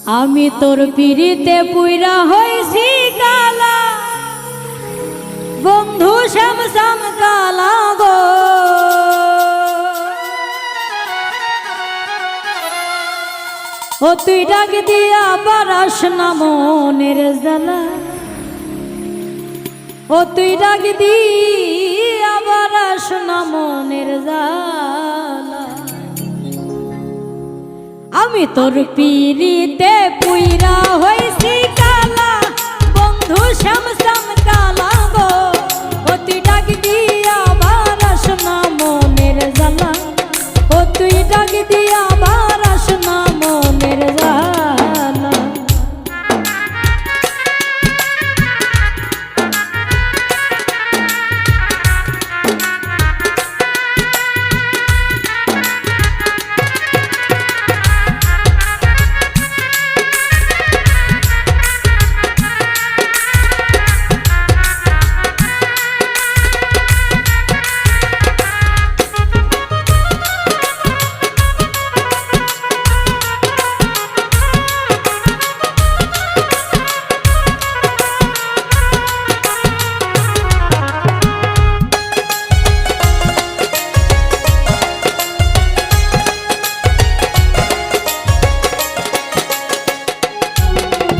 আমি তোর পিড়িতে পুইরা হইছি কালা, বন্ধু শ্যাম শ্যাম কালা গো। ও তুই ডাক দিয়া বারাস না মনের জ্বালা, ও তুই ডাক দিয়া বারাস না মনের জ্বালা। আমি তোর পিড়িতে পুইরা হইছি কালা, বন্ধু শ্যাম শ্যাম কালা গো। ও তুই ডাক দিয়া বারাস না মনের জ্বালা, ও তুই ডাক দিয়া বারাস না মনের জ্বালা।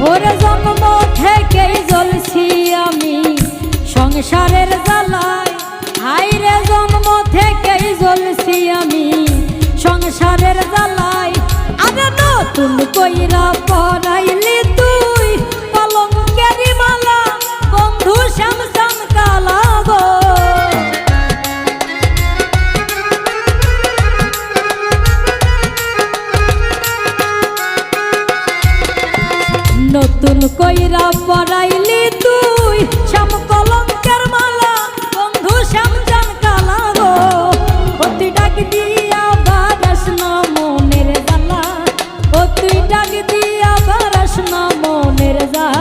ওরে জন্ম থেকেই জ্বলছি আমি সংসারের জ্বালায়, হাইরে জন্ম থেকেই জ্বলছি আমি সংসারের জ্বালায়। আরে নতুন কইরা পরাইলি তুই কলঙ্কের মালা, বন্ধু শ্যাম শ্যাম কালা গো। নতুন কইরা পরাইলি তুই শ্যাম কলঙ্কের মালা, বন্ধু শ্যাম শ্যাম কালা গো। ও তুই ডাক দিয়া বারাস না মনের জ্বালা, ও তুই ডাক দিয়া বারাস না মনের জ্বালা।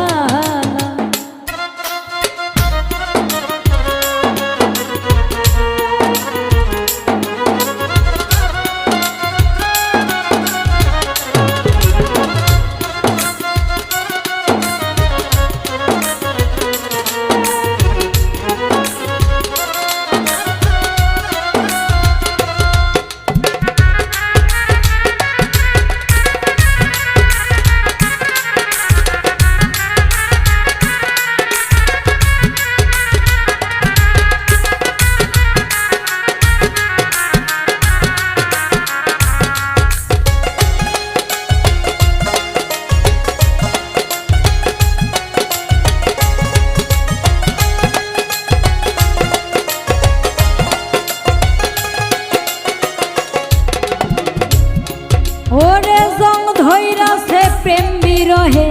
ওরে জং ধইরাছে প্রেম বিরহে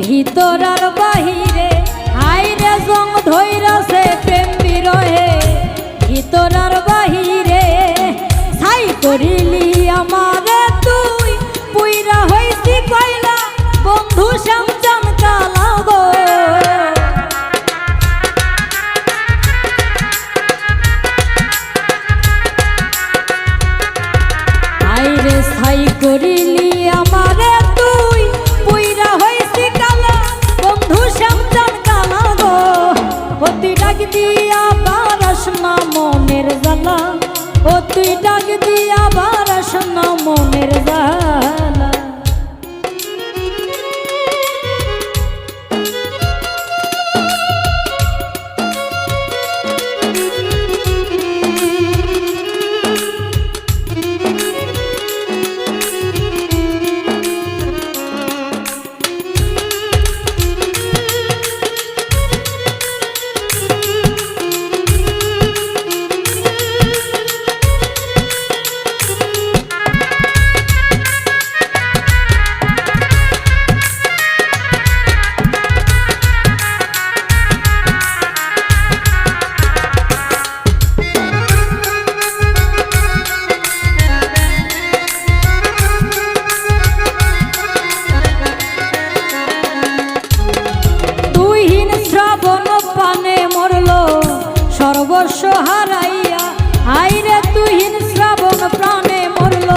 ভিতর আর বাহিরে, হাইরে জং ধইরাছে প্রেম বিরহে ভিতর আর বাহিরে। ছাই করিলি আমারে তুই পুইরা হইছি কয়লা, বন্ধু শ্যাম শ্যাম কালা গো। হাইরে ছাই করিলি আমারে তুই পুইরা হইছি কালা, বন্ধু শ্যাম শ্যাম কালা গো। ও তুই ডাক দিয়া বারাস না মনের জ্বালা, ও তুই ডাক দিয়া বারাস না মনের জ্বালা। সর্বস্ব হারাইয়া, হাইরে তুহিন শ্রাবণ প্রাণে মরল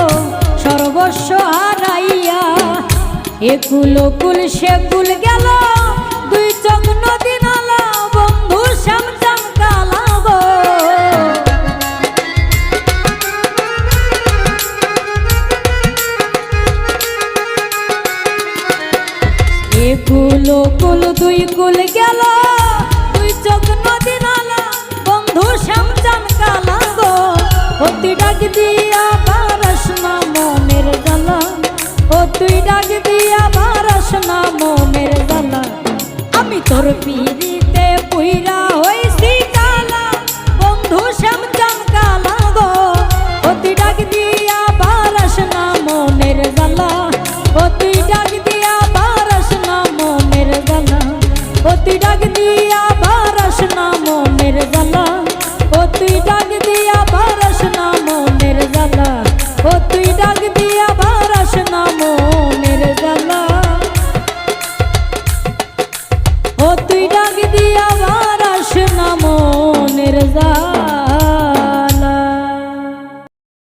সর্বস্ব হারাইয়া। একুল কুল সে কুল গেল দুই চোখ নদী নালা বন্ধু শ্যামচান কালা গো একুল কুল দুই কুল গেল দুই চোখ নদী নালা বন্ধু শ্যামচান কালা গো ও তুই ডাক দিয়া বারস না মনের জ্বালা ও তুই ডাক দিয়া বারস না মনের জ্বালা আমি তোর পিড়িতে পুইরা হইছি কালা বন্ধু শ্যামচান কালা গো ও তুই ডাক দিয়া বারস না মনের জ্বালা ও